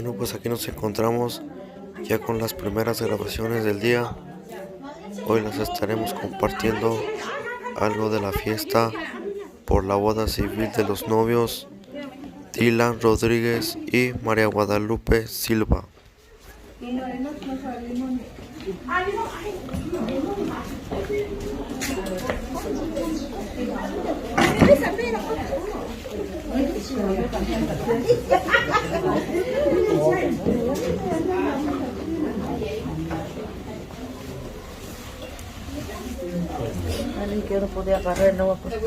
Bueno, pues aquí nos encontramos ya con las primeras grabaciones del día. Hoy las estaremos compartiendo algo de la fiesta por la boda civil de los novios Dylan Rodríguez y María Guadalupe Silva. Alguien que no podía agarrar, no va a poder.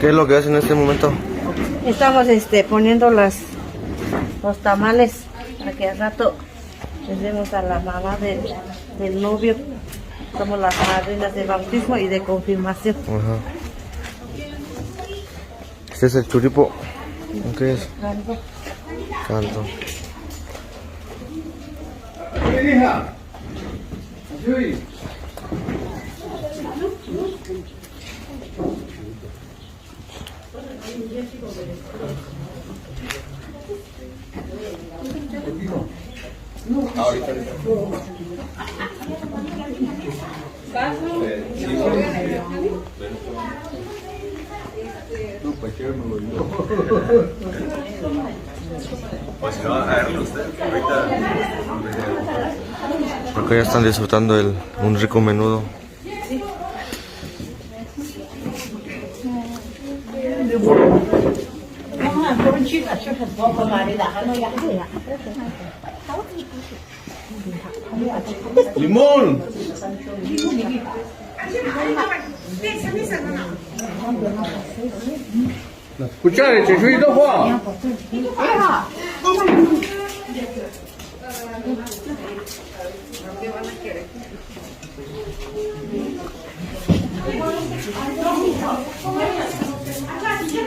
¿Qué es lo que hacen en este momento? Estamos poniendo los tamales para que al rato les demos a la mamá del novio. Somos las madrinas de bautismo y de confirmación. Ajá. Este es el churipo. ¿Qué es? Caldo. Caldo. Pues si no, a ver, usted, ahorita. Acá ya están disfrutando un rico menudo. ¡Limón! Escuchar, Chuchuy, dos Juan.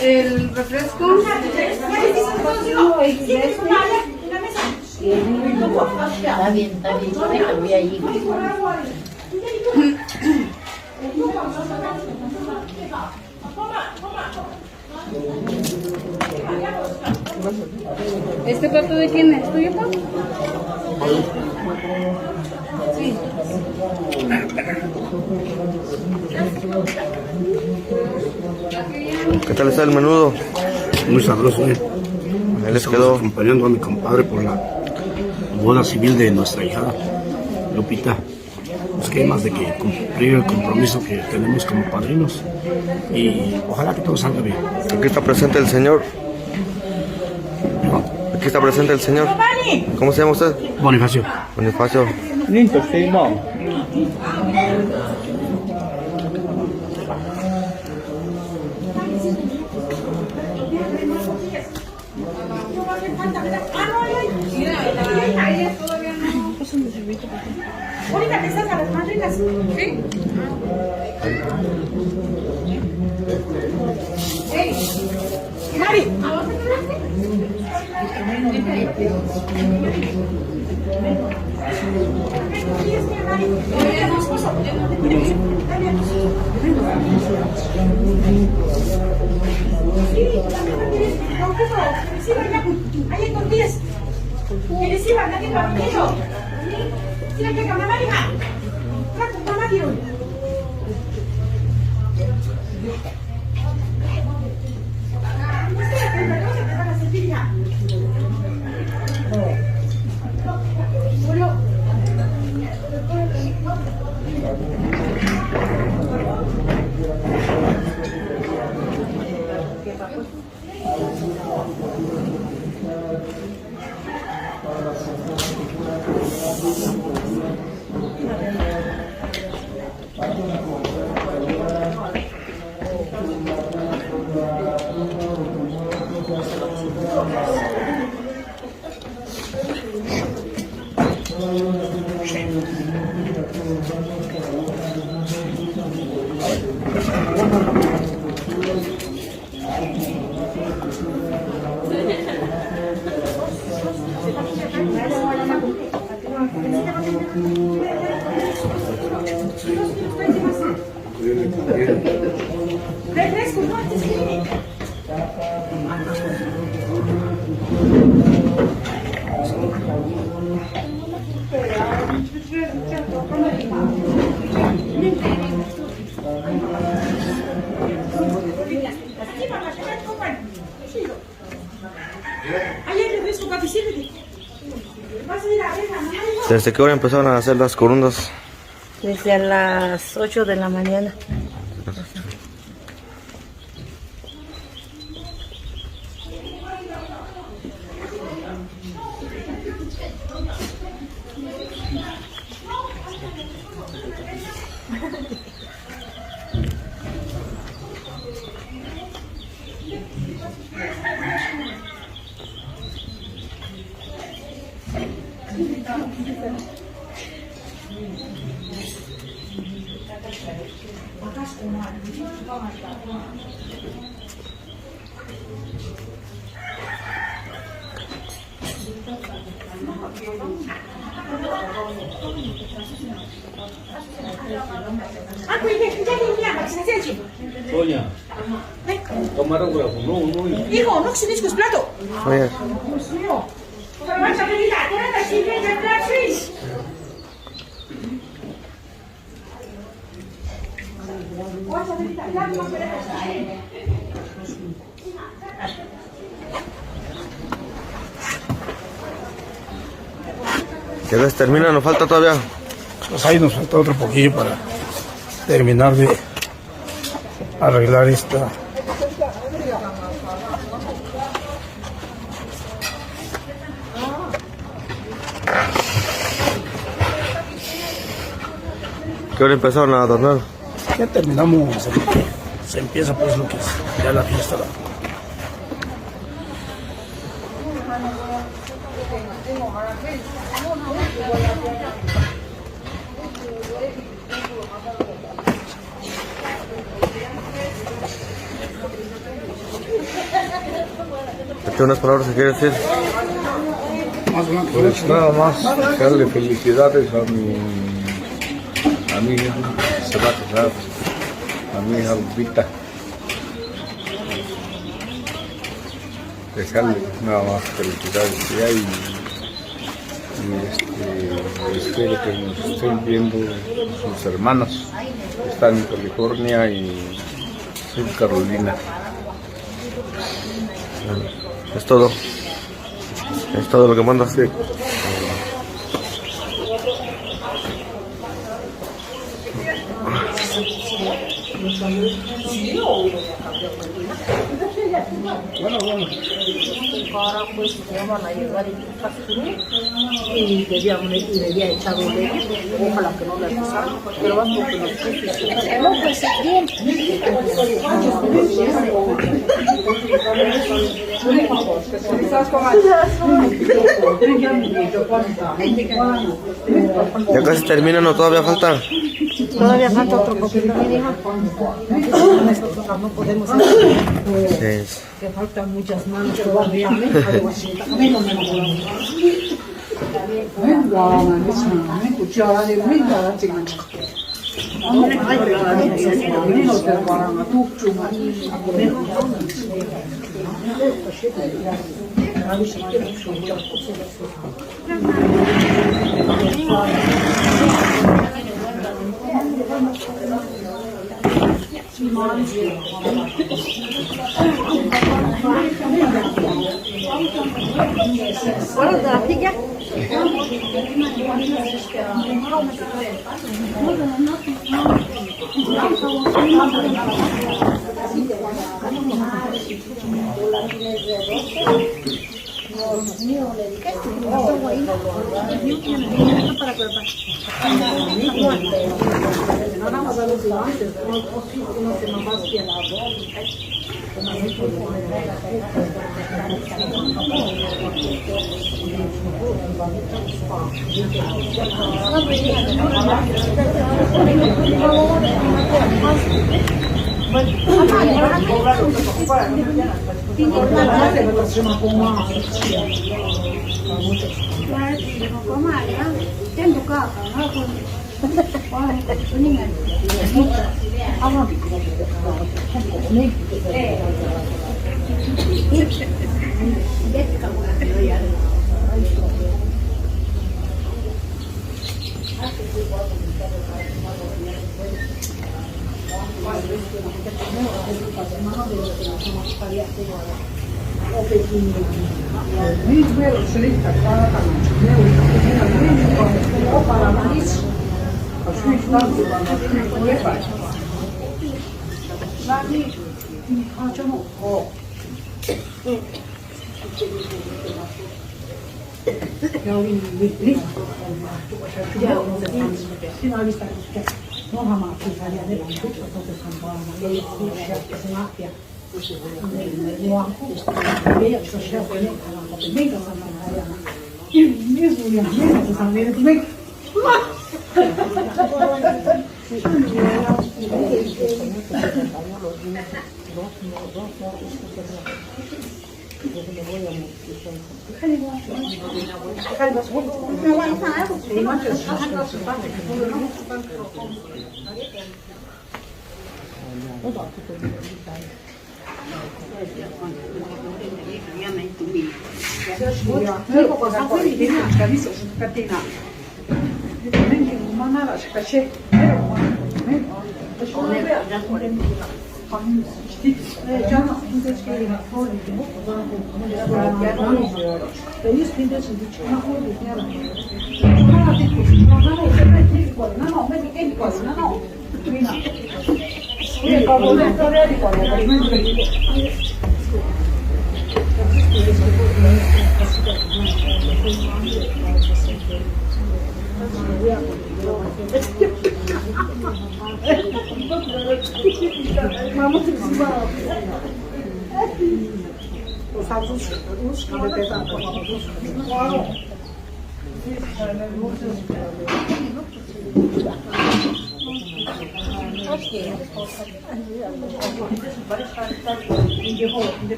El refresco. Está bien, déjalo ahí. ¿Este plato de quién es? ¿Tuyo, pa? Sí. ¿Qué tal está el menudo? Muy sabroso, Ahí les Estamos quedó. acompañando a mi compadre por la boda civil de nuestra hija Lupita. Pues qué más de que cumplir el compromiso que tenemos como padrinos y ojalá que todo salga bien. Aquí está presente el señor. Aquí está presente el señor. ¿Cómo se llama usted? Bonifacio. Bonifacio. Lindo, sí, no. Ahorita que estás a las madrinas. ¿Sí? ¡Ey! ¡Mari! Ahí en tortillas. Que reciban, nadie lo ha pedido. Sila ka mamá hija. Mamá dio. Bien. ¿Desde qué hora empezaron a hacer las corundas? Desde las 8 de la mañana. Doña, tomaron huevo, no. Hijo, no se discos plato. Oye, Dios mío. Pero vas a pedir la tela de chile y el blackfish. ¿ya ves? ¿Termina? ¿Nos falta todavía? Pues ahí nos falta otro poquillo para terminar de arreglar esta. ¿Qué hora empezaron a adornar? Ya terminamos, se empieza pues lo que es ya la fiesta. ¿Qué unas palabras que quieres decir? Pues nada más, desearle felicidades a mi hija, se va a casar, a mi hija Lupita. Desearle nada más felicidades ya y espero que nos estén viendo sus hermanos que están en California y Sur Carolina. Es todo. Es todo lo que mandas. Sí. Ahora pues se van a llevar el capítulo y debía echar leña, ojalá que no le acusaran, pero vas porque los jefes. No, pues bien. ¿Ya casi terminan o todavía falta? Todavía falta otro poquito, mi hija. No podemos hacer. Sí. Que faltan muchas manos todavía. Bueno, de la silla.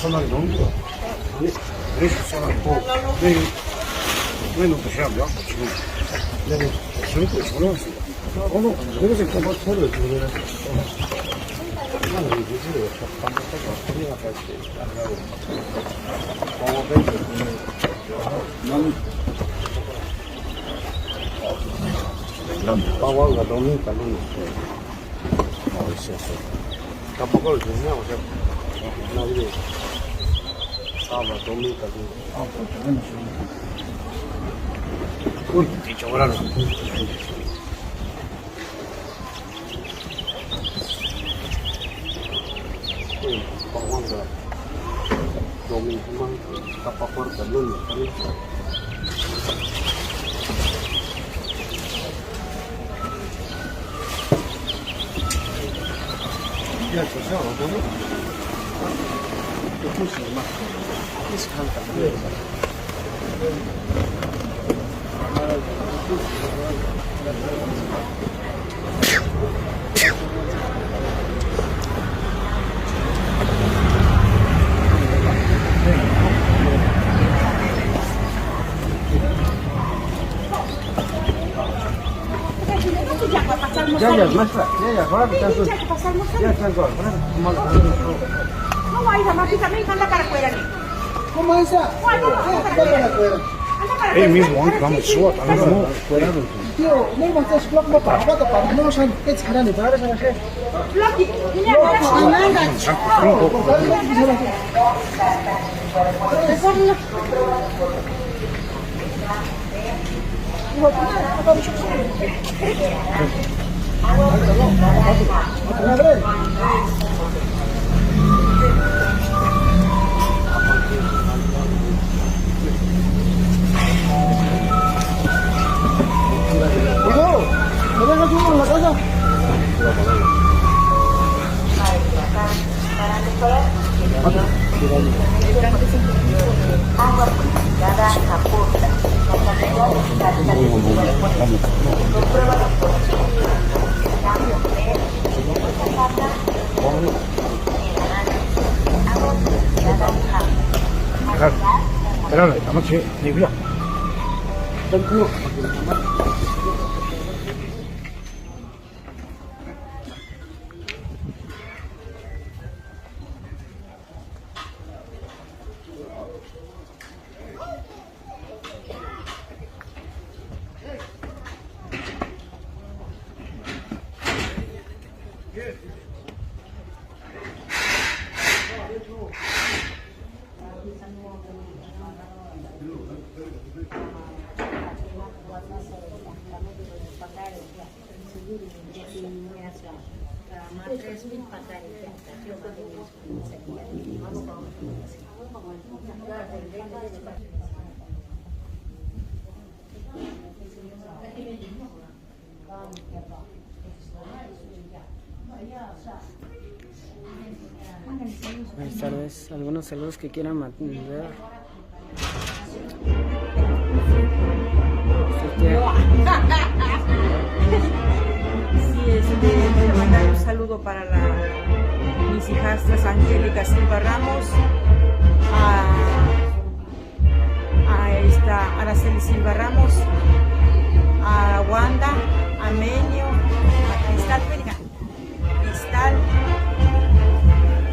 전화기 너무 좋아. 왜 전화고 왜 놓고 시합이야? 지금 내가 저렇게 전화했어. 그래서 좀 소리를 들으래. 나는 이 기술을 반복해서 소리가 갈지 안 하고. 난 빠와가 너무 깔리네. 있었어. 깜빡을 주냐고 제가. 나 이게 싸움을 너무 깔리네. 저걸 하는 방황가 너무 그만 깜빡거려 깔리네. 야, 저 시간 어떠니? 조금씩 막, 조금씩 하니까. Jangan pacar ellas, maestra, ellas, ahora que están sus... ¿Qué pasa? Ya están todas, ¿Cómo hay, mamá? También anda para afuera. ¿Cómo esa? Anda para afuera. Ey, mismo, vamos, suba, vamos, fuera. Tío, no me estás flop para no san es grande, para eso hacer. Floki, mira, mira. ¿No dejas uno en la casa? Espérame, la noche, Livia. Tranquilo. Buenas tardes, algunos saludos que quieran mandar. Sí, quiero mandar un saludo para mis hijastras Angélica Silva Ramos, a Araceli Silva Ramos, a Wanda, a Menio, a Cristal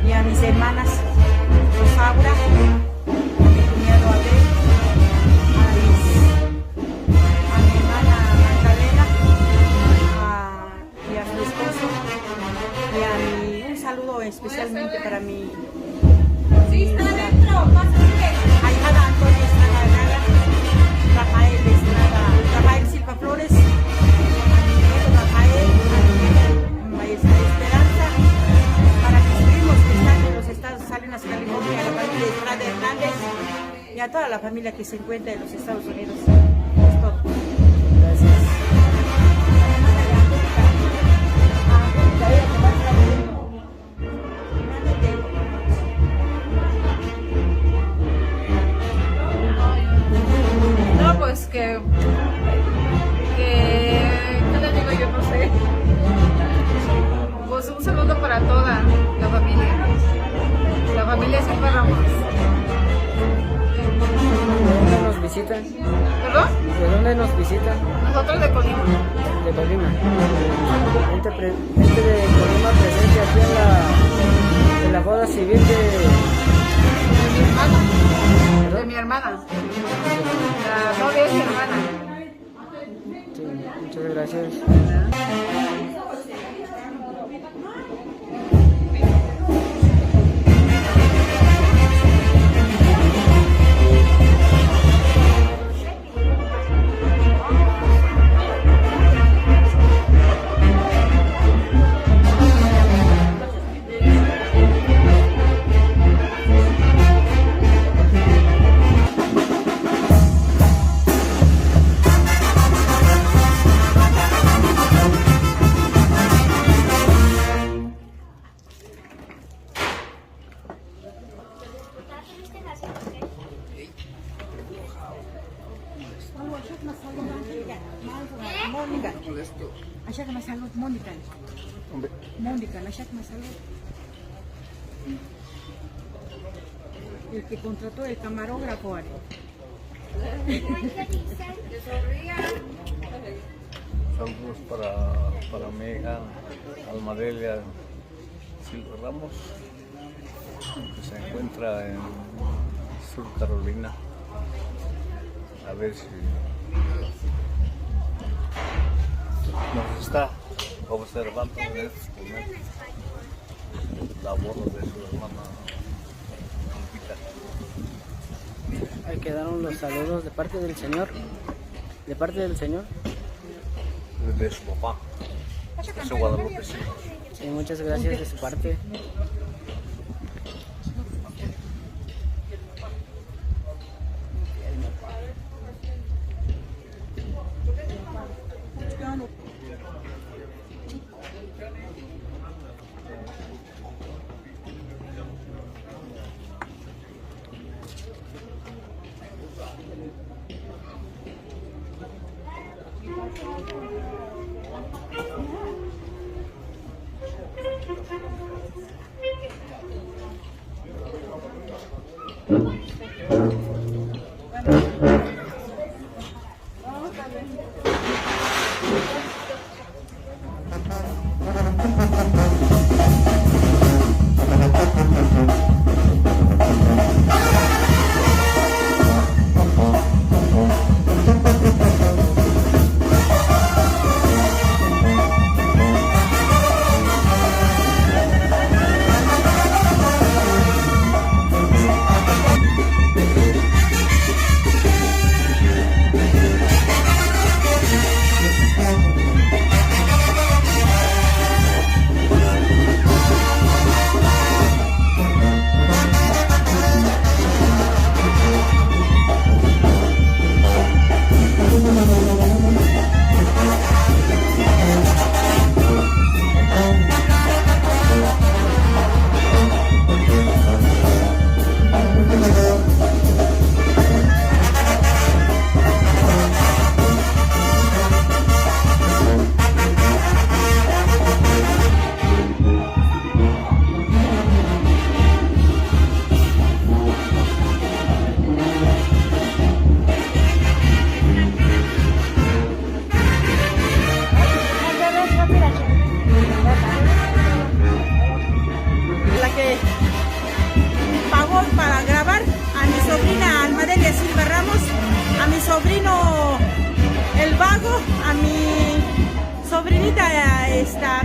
y a mis hermanas Rosaura, a mi cuñado Abel, a mi hermana Magdalena y a su esposo, y un saludo especialmente para mi ahijada Antonia Estrada Herrera, Rafael Silva Flores, a mi nieto Rafael, a mi maestra Esperanza, para mis primos que están en los Estados Salinas, California, a la familia Estrada Hernández y a toda la familia que se encuentra en los Estados Unidos. Es todo. Gracias. No, pues ¿qué le digo yo? No sé. Pues un saludo para toda la familia Silva Ramos. ¿De dónde nos visitan? ¿Perdón? ¿De dónde nos visitan? Nosotros de Colima. De Colima. Gente de Colima presente aquí en la boda civil de mi hermana. De mi hermana. La novia es mi hermana. Sí, muchas gracias. El que contrató el camarógrafo. Saludos para mi hija Almadelia Silva Ramos, que se encuentra en Sur Carolina. A ver si nos está observando en estos momentos la boda de su hermana Lupita. Ahí quedaron los saludos de parte del Señor. De parte del Señor. De su papá, José Guadalupe Silva. Sí, muchas gracias de su parte.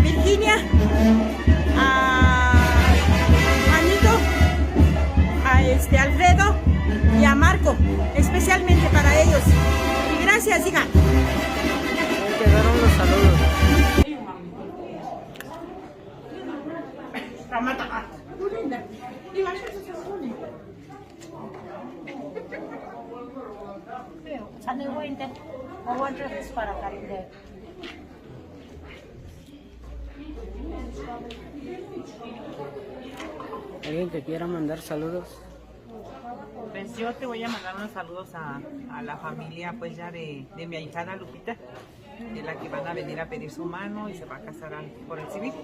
Virginia, a Juanito, a Alfredo y a Marco, especialmente para ellos. Y gracias, hija. Ahí quedaron los saludos. ¿Alguien que quiera mandar saludos? Pues yo te voy a mandar unos saludos a la familia pues ya de mi ahijada Lupita, de la que van a venir a pedir su mano y se va a casar por el civil.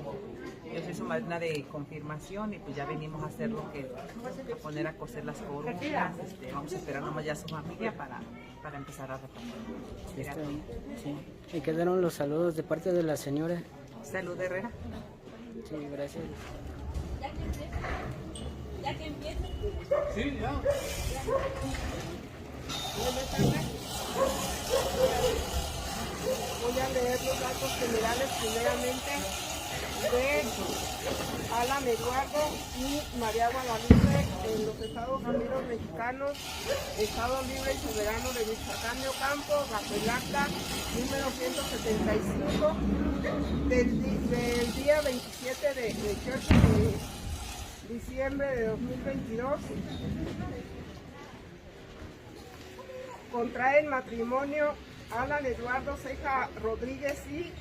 Yo soy su madrina de confirmación y pues ya venimos a hacer lo que a poner a coser las coronas. Vamos a esperar nomás ya a su familia para empezar a repartir. Sí. Y quedaron los saludos de parte de la señora. Salud, Herrera. Sí, gracias. ¿Ya que empieza? Sí, ya. Voy a leer los datos generales primeramente de Alan Eduardo y María Guadalupe en los Estados Unidos mexicanos, Estado Libre y Soberano de Michoacán de Ocampo, bajo el acta número 175 del día 27 de 18 de diciembre de 2022. Contraen matrimonio Alan Eduardo Ceja Rodríguez y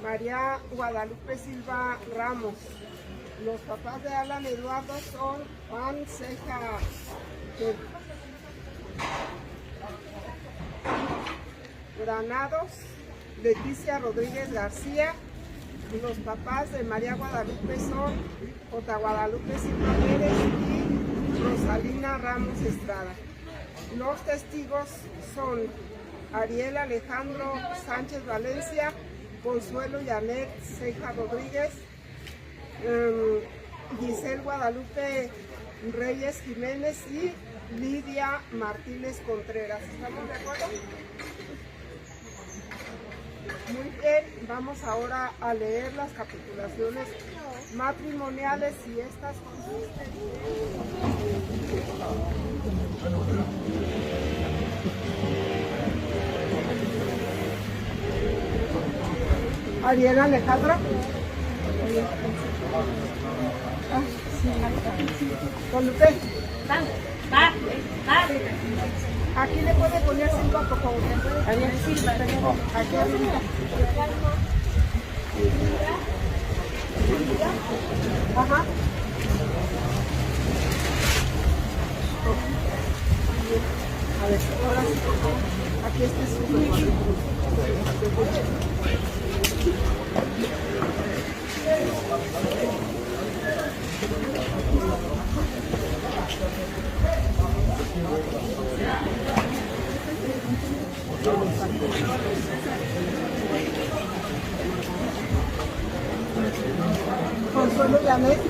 María Guadalupe Silva Ramos. Los papás de Alan Eduardo son Juan Ceja Granados, Leticia Rodríguez García. Los papás de María Guadalupe son J. Guadalupe Silva Pérez y Rosalina Ramos Estrada. Los testigos son Ariel Alejandro Sánchez Valencia, Consuelo Yanet Ceja Rodríguez, Giselle Guadalupe Reyes Jiménez y Lidia Martínez Contreras. ¿Estamos de acuerdo? Muy bien, vamos ahora a leer las capitulaciones matrimoniales y estas consisten en Ariel Alejandra. Con usted. Aquí le puede poner 5, por favor. Ariel Silva. Aquí arriba. Ajá. A ver, ahora sí, por favor. Aquí está su Consuelo Yanet.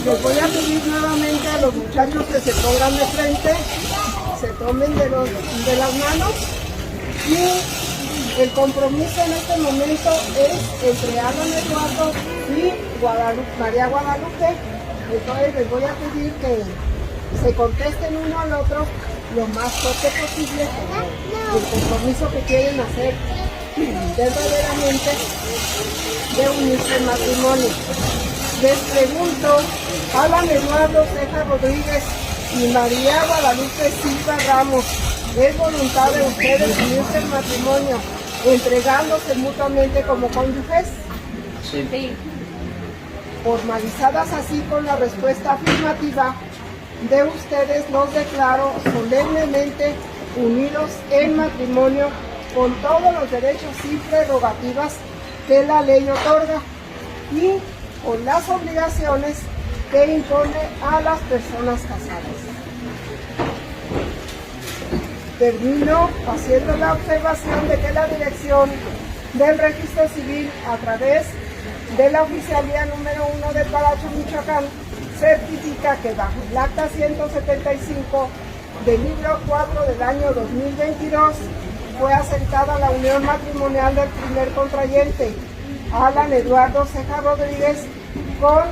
Les voy a pedir nuevamente a los muchachos que se pongan de frente, se tomen de las manos y el compromiso en este momento es entre Alan Eduardo y María Guadalupe. Entonces les voy a pedir que se contesten uno al otro lo más fuerte posible el compromiso que quieren hacer verdaderamente de unirse en matrimonio. Les pregunto, Alan Eduardo Ceja Rodríguez y María Guadalupe Silva Ramos, ¿es voluntad de ustedes unirse en matrimonio entregándose mutuamente como cónyuges. Sí. Formalizadas así con la respuesta afirmativa de ustedes, los declaro solemnemente unidos en matrimonio con todos los derechos y prerrogativas que la ley otorga y con las obligaciones que impone a las personas casadas. Termino haciendo la observación de que la Dirección del Registro Civil, a través de la Oficialía número 1 de Paracho, Michoacán, certifica que bajo el acta 175 del libro 4 del año 2022 fue asentada la unión matrimonial del primer contrayente, Alan Eduardo Ceja Rodríguez, con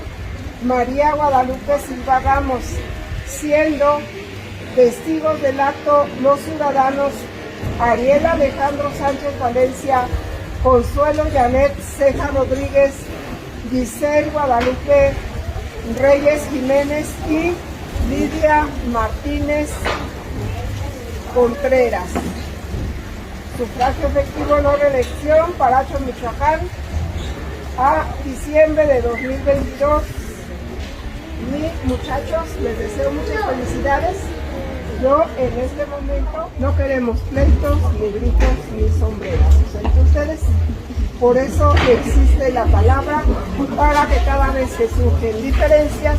María Guadalupe Silva Ramos, siendo testigos del acto los ciudadanos Ariel Alejandro Sánchez Valencia, Consuelo Janet Ceja Rodríguez, Giselle Guadalupe Reyes Jiménez y Lidia Martínez Contreras. Sufragio efectivo no reelección, Paracho, Michoacán, a diciembre de 2022. Y muchachos, les deseo muchas felicidades. Yo en este momento no queremos pleitos, ni gritos, ni sombrerazos entre ustedes. Por eso existe la palabra, para que cada vez que surgen diferencias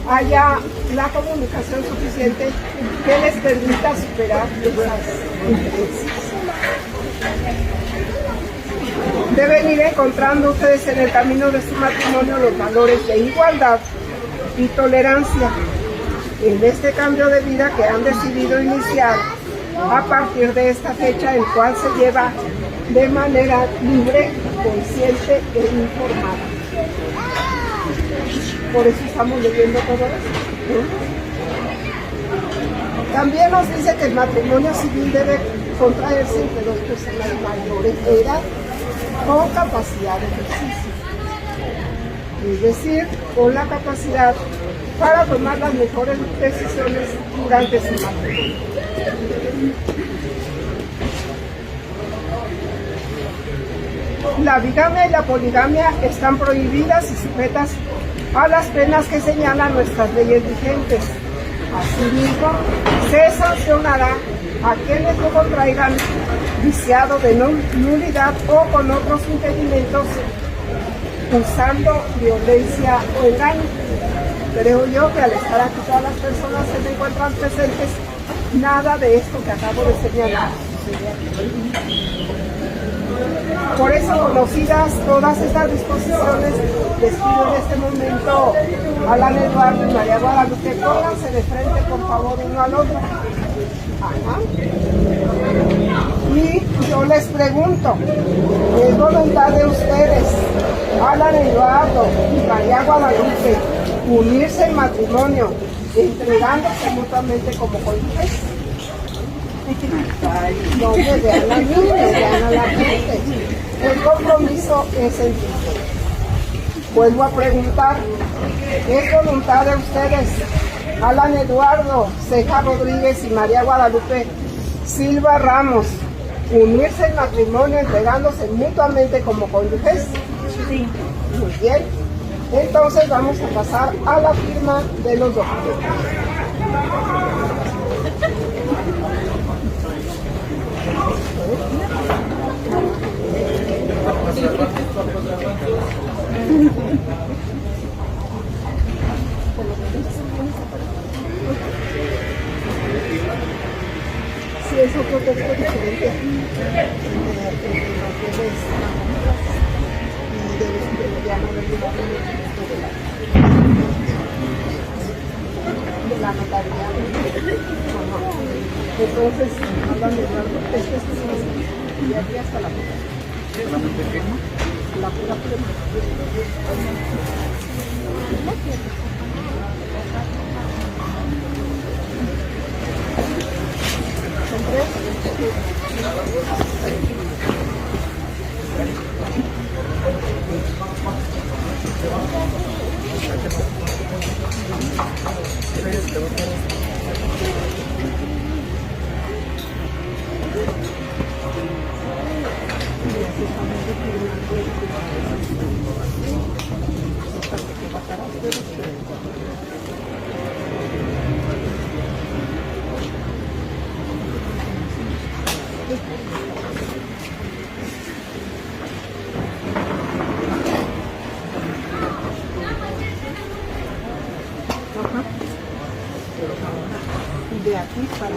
haya la comunicación suficiente que les permita superar esas diferencias. Deben ir encontrando ustedes en el camino de su matrimonio los valores de igualdad y tolerancia en este cambio de vida que han decidido iniciar a partir de esta fecha, el cual se lleva de manera libre, consciente e informada. Por eso estamos leyendo todo esto. También nos dice que el matrimonio civil debe contraerse entre dos personas mayores de edad con capacidad de ejercicio, es decir, con la capacidad para tomar las mejores decisiones durante su matrimonio. La bigamia y la poligamia están prohibidas y sujetas a las penas que señalan nuestras leyes vigentes. Asimismo, se sancionará a quienes lo contraigan viciado de nulidad o con otros impedimentos usando violencia o engaño. Creo yo que al estar aquí todas las personas que se encuentran presentes, nada de esto que acabo de señalar sucede. Por eso, conocidas todas estas disposiciones, les pido en este momento a Alan Eduardo y María Guadalupe, pónganse de frente por favor uno al otro. Ajá. Y yo les pregunto, ¿es voluntad de ustedes, Alan Eduardo y María Guadalupe, unirse en matrimonio, entregándose mutuamente como cónyuges? No me vean a mí, me vean a la gente. El compromiso es sencillo. Vuelvo a preguntar, ¿es voluntad de ustedes, Alan Eduardo Ceja Rodríguez y María Guadalupe Silva Ramos, unirse en matrimonio entregándose mutuamente como cónyuges? Sí. Muy bien. Entonces vamos a pasar a la firma de los documentos. Si es otro texto diferente, de la notaría. Entonces, hablan de este es y aquí hasta la puta. ¿Solamente firma? La pura firma. ¿Son tres? De aquí para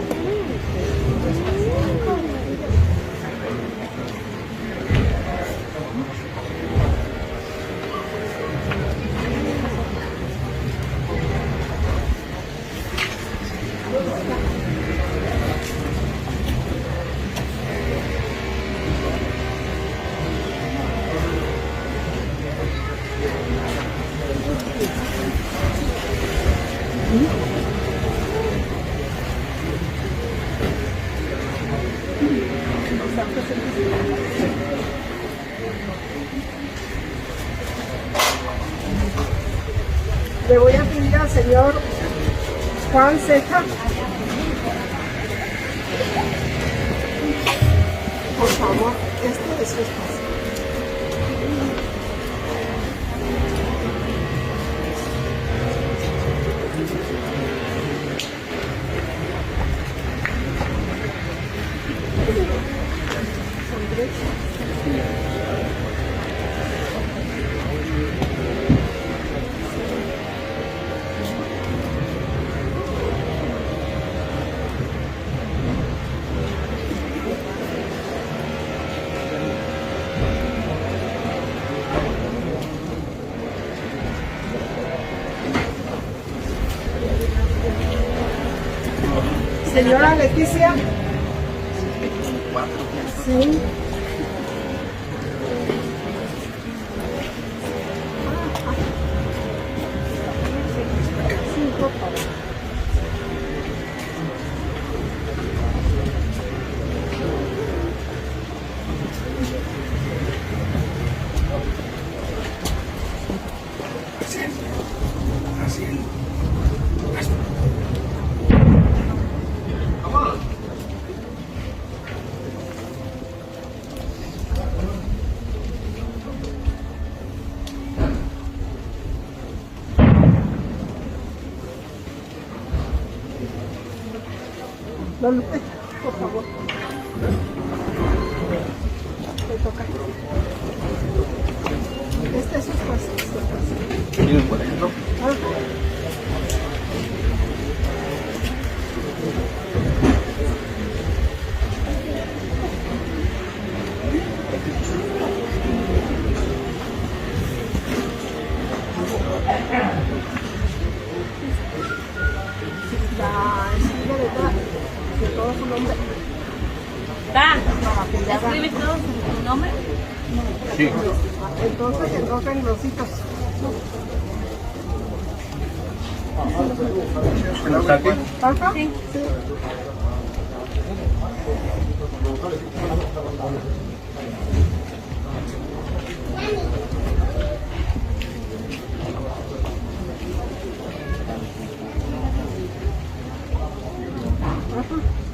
le voy a pedir al señor Juan Ceja, por favor, este es su espacio. Señora Leticia. Sí. Sí, por favor. Don Lupe, por favor. Te toca. Este es su espacio. ¿Quieren por ejemplo? De todo su nombre. ¿Escribes todo su nombre? Sí. Entonces, en dos renglositos. ¿Lo saque? Ajá. Sí.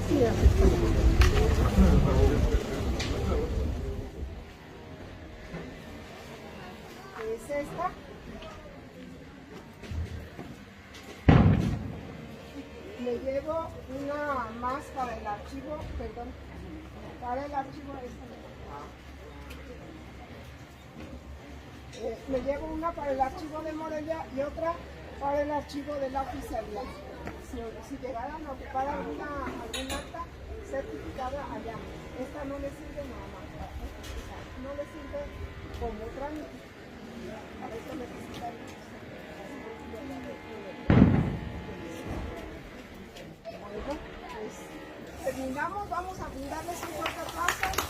Sí, así está. Es esta. Me llevo una más para el archivo, perdón, para el archivo me llevo una para el archivo de Morelia y otra para el archivo de la oficialidad. Si llegaran a ocupar algún acta certificada allá, esta no le sirve nada más, no le sirve como trámite. Para eso necesitan. Bueno, pues terminamos, vamos a brindarles un fuerte aplauso.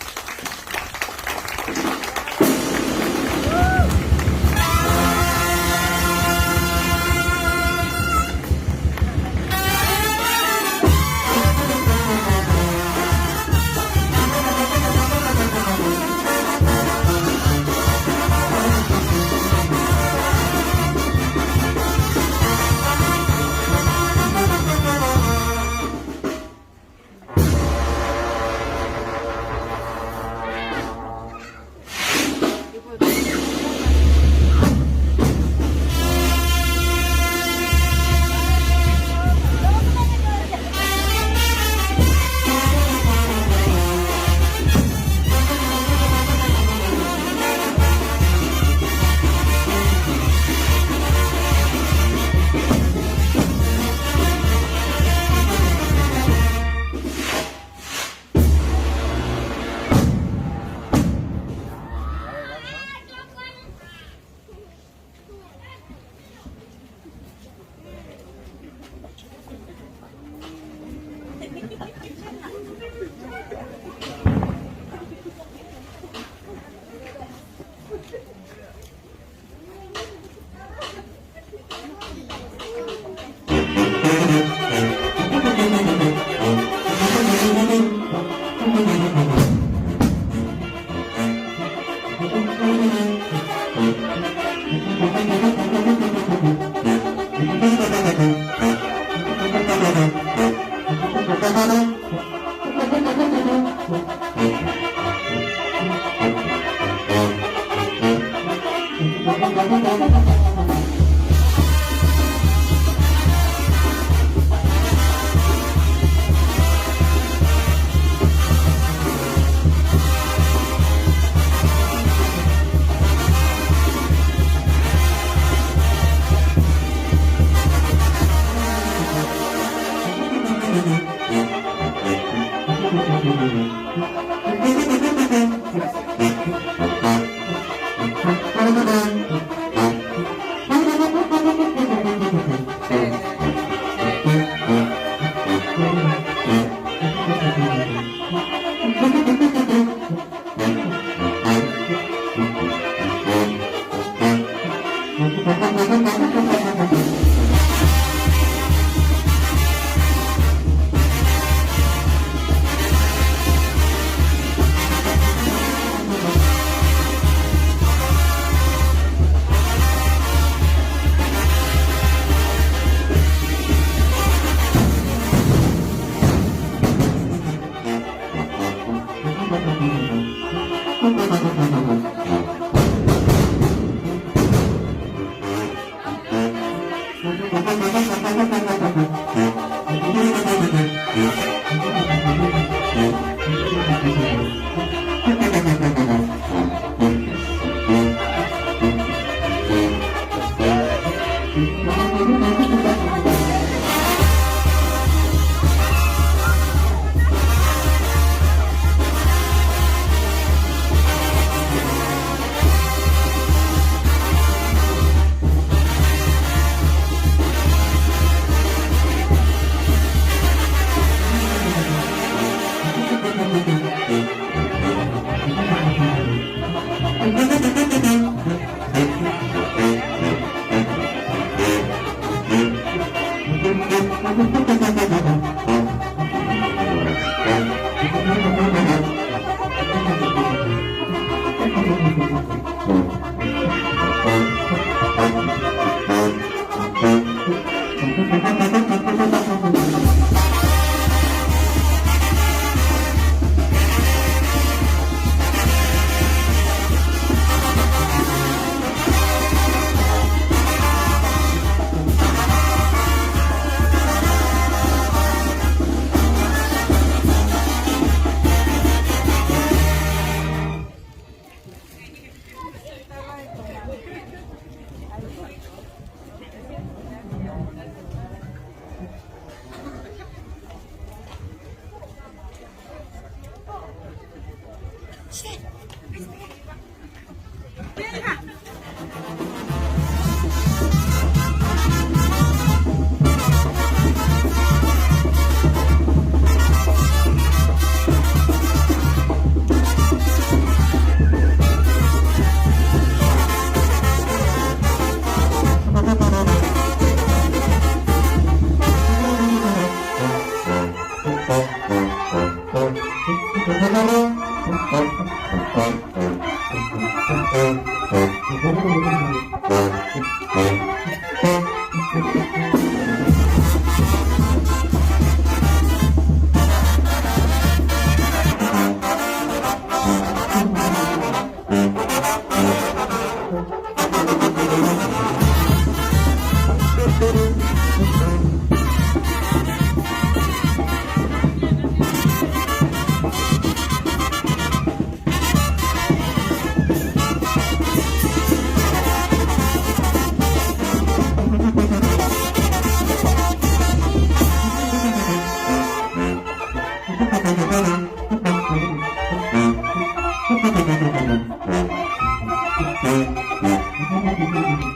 Thank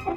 you.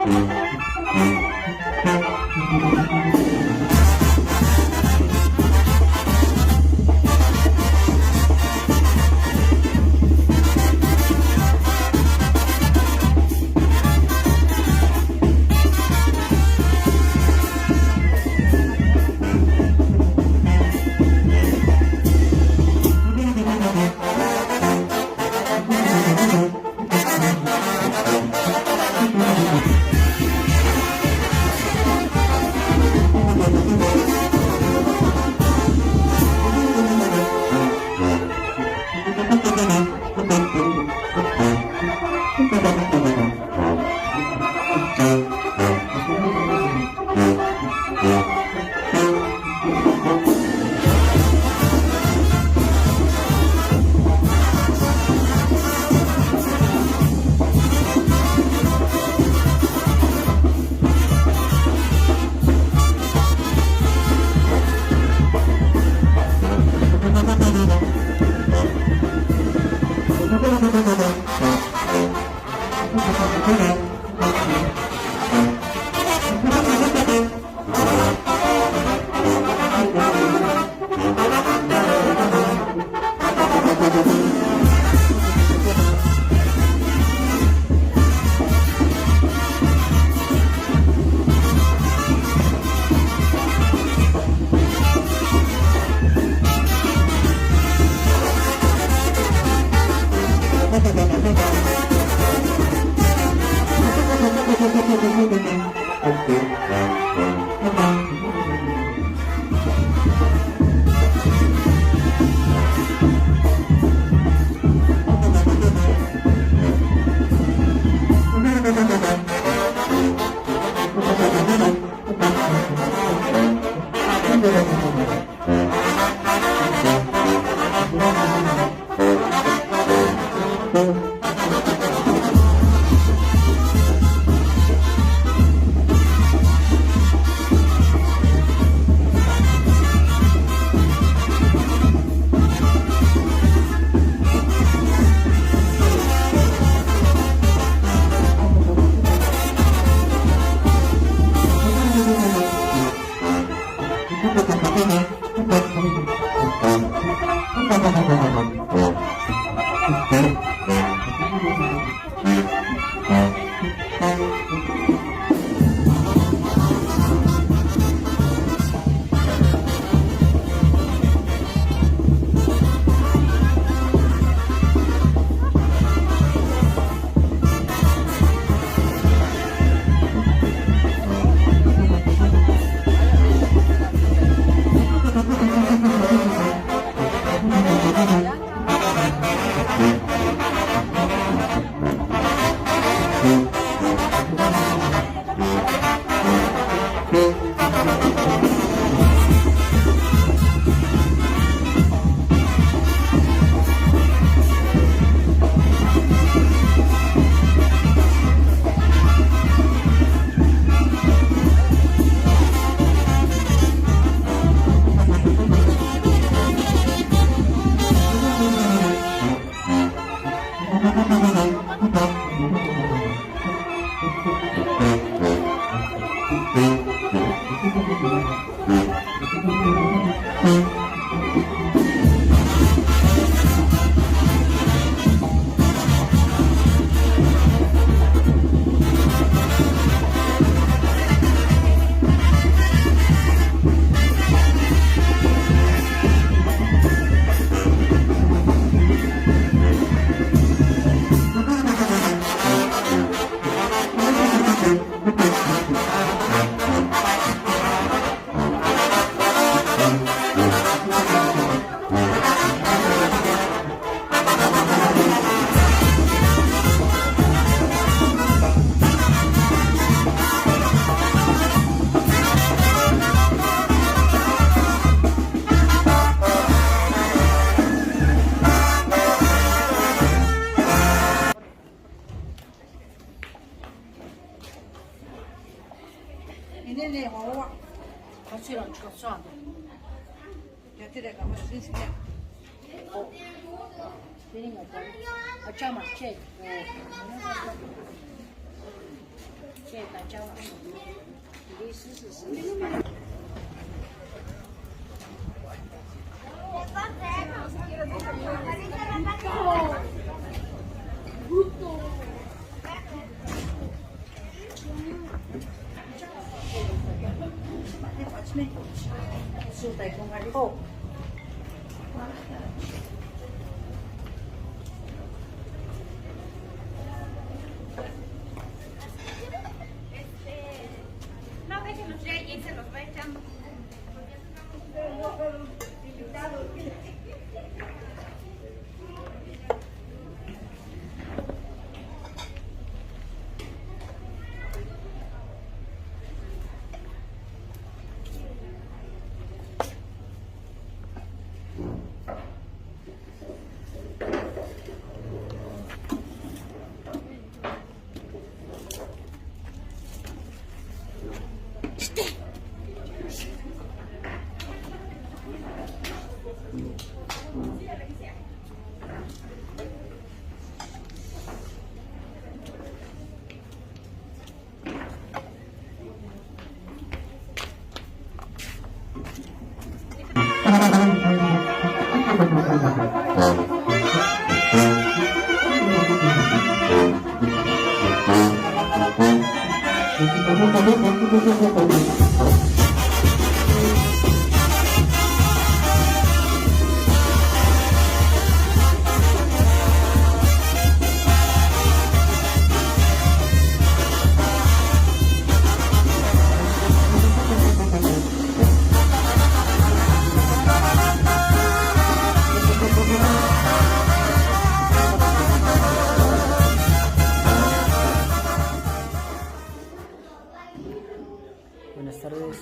Buenas tardes.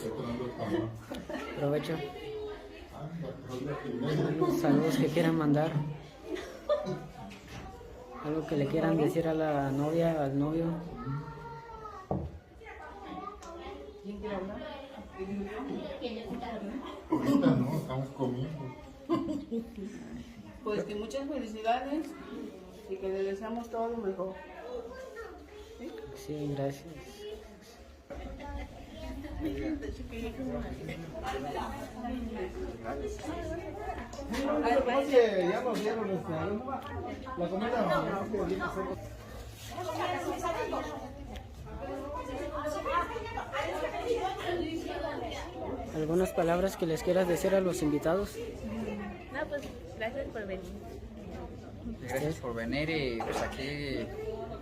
Provecho. Saludos que quieran mandar. Algo que le quieran decir a la novia, al novio. No, estamos comiendo. Pues que muchas felicidades y que le deseamos todo lo mejor. Sí, gracias. Ya nos dieron la comida. ¿Algunas palabras que les quieras decir a los invitados? No, pues gracias por venir. Gracias por venir y pues aquí,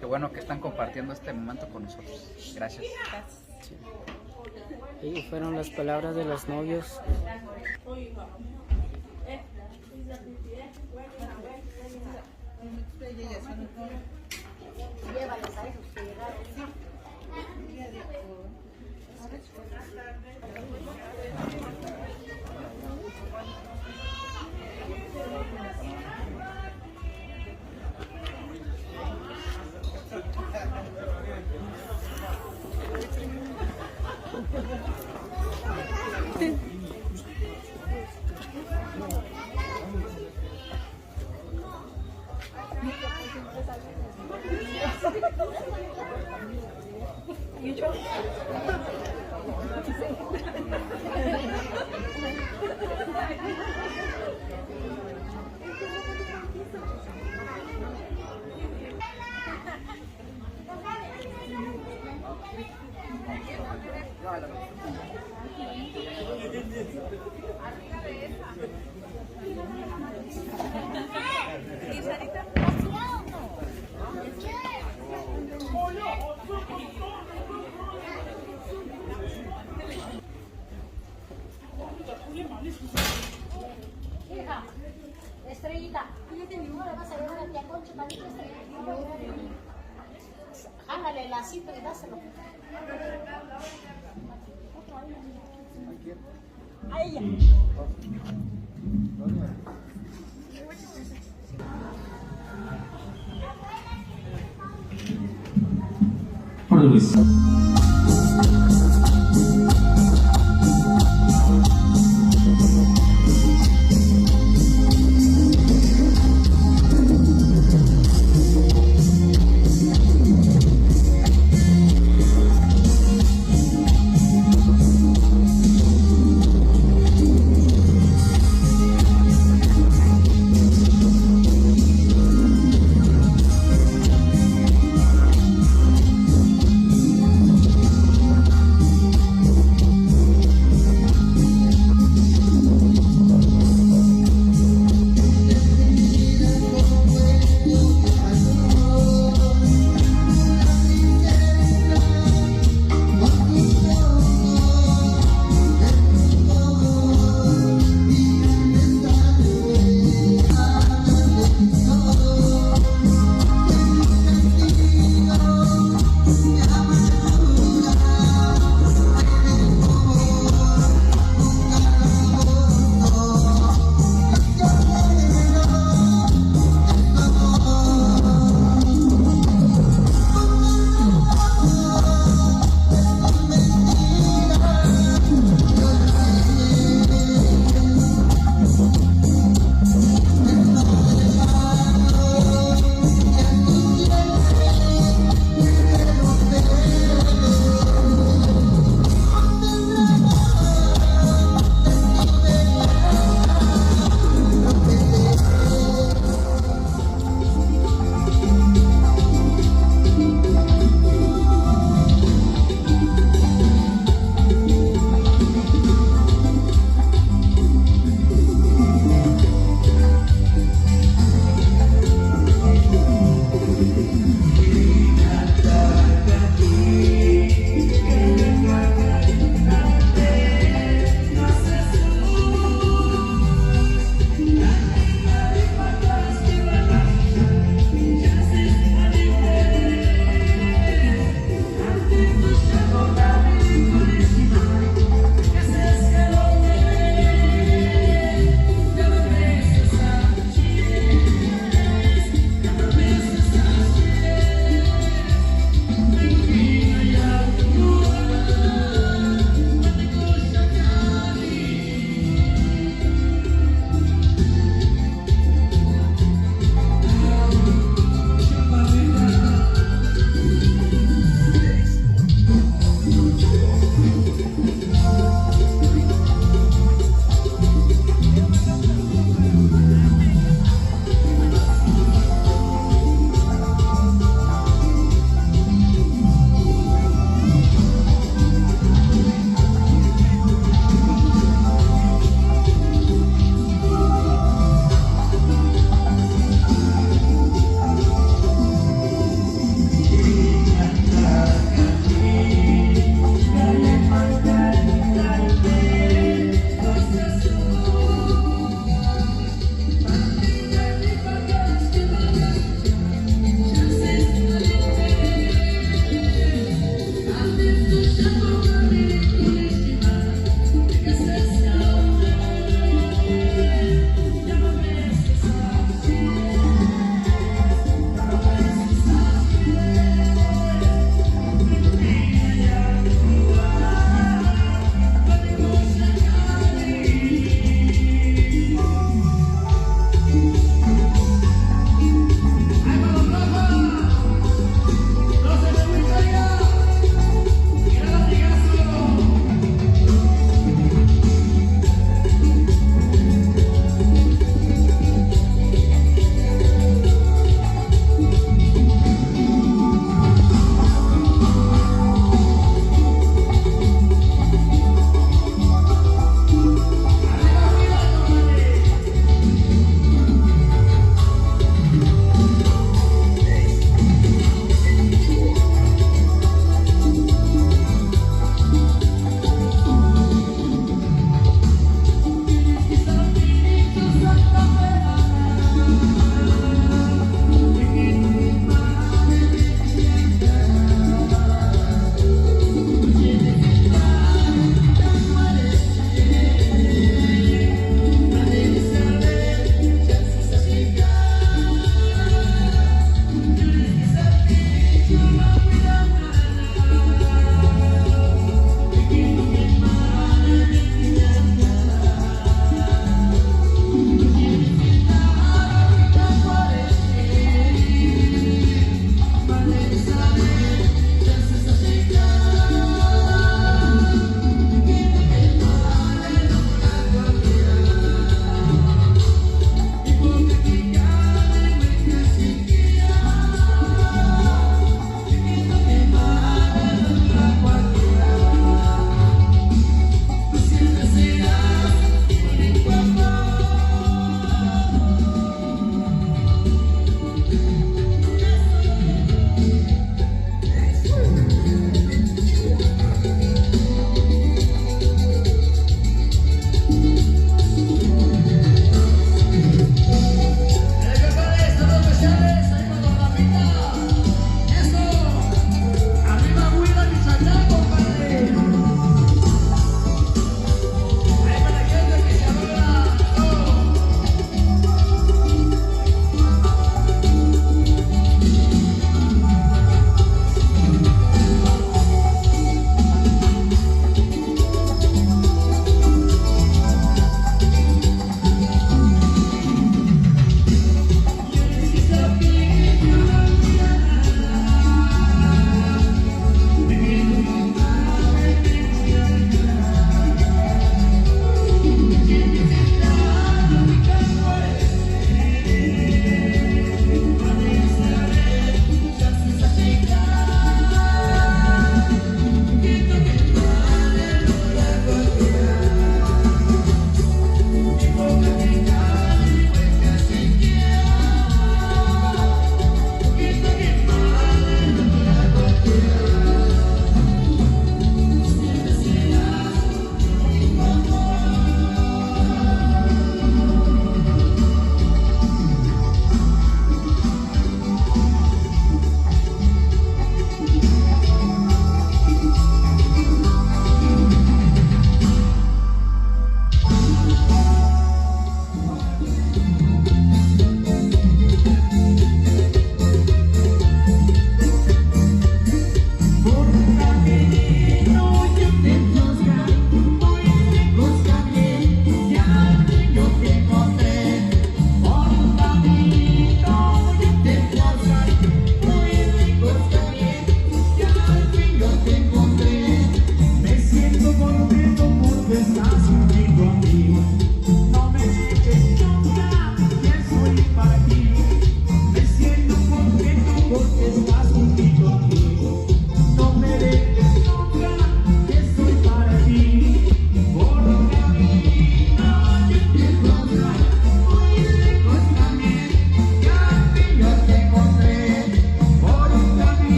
qué bueno que están compartiendo este momento con nosotros. Gracias. Sí. Y fueron las palabras de los novios. Estrellita, fíjate, mi amor, vas a ver a tía Concha, también jálale el lacito y dáselo. A ella. Por Luis.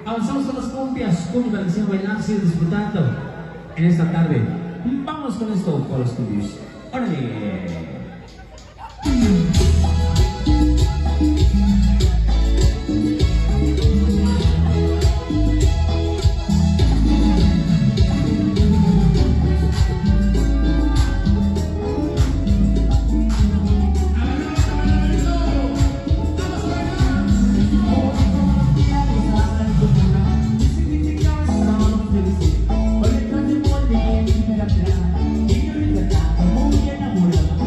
Avanzamos con las cumbias, cumbia que se bailar, sigue disfrutando en esta tarde. Vamos con esto por los cumbios. ¡Órale! Muy enamorada,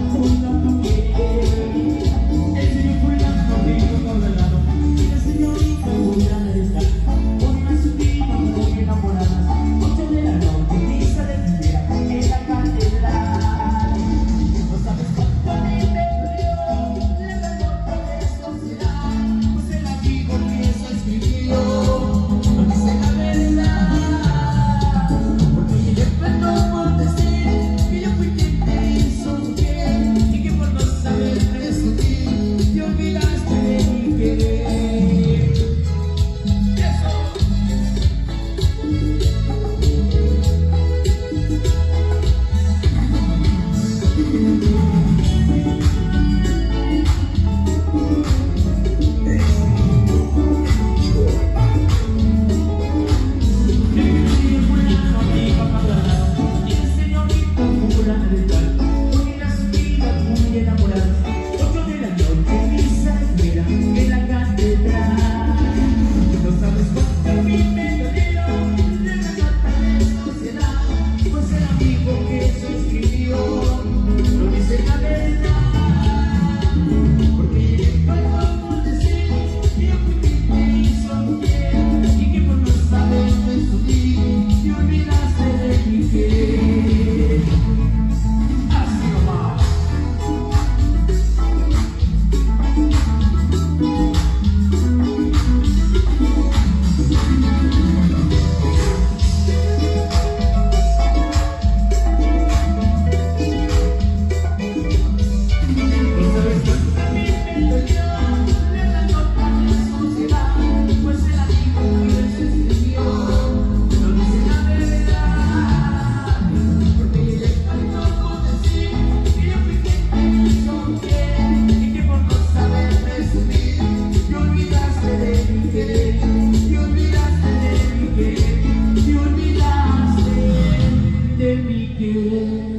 you.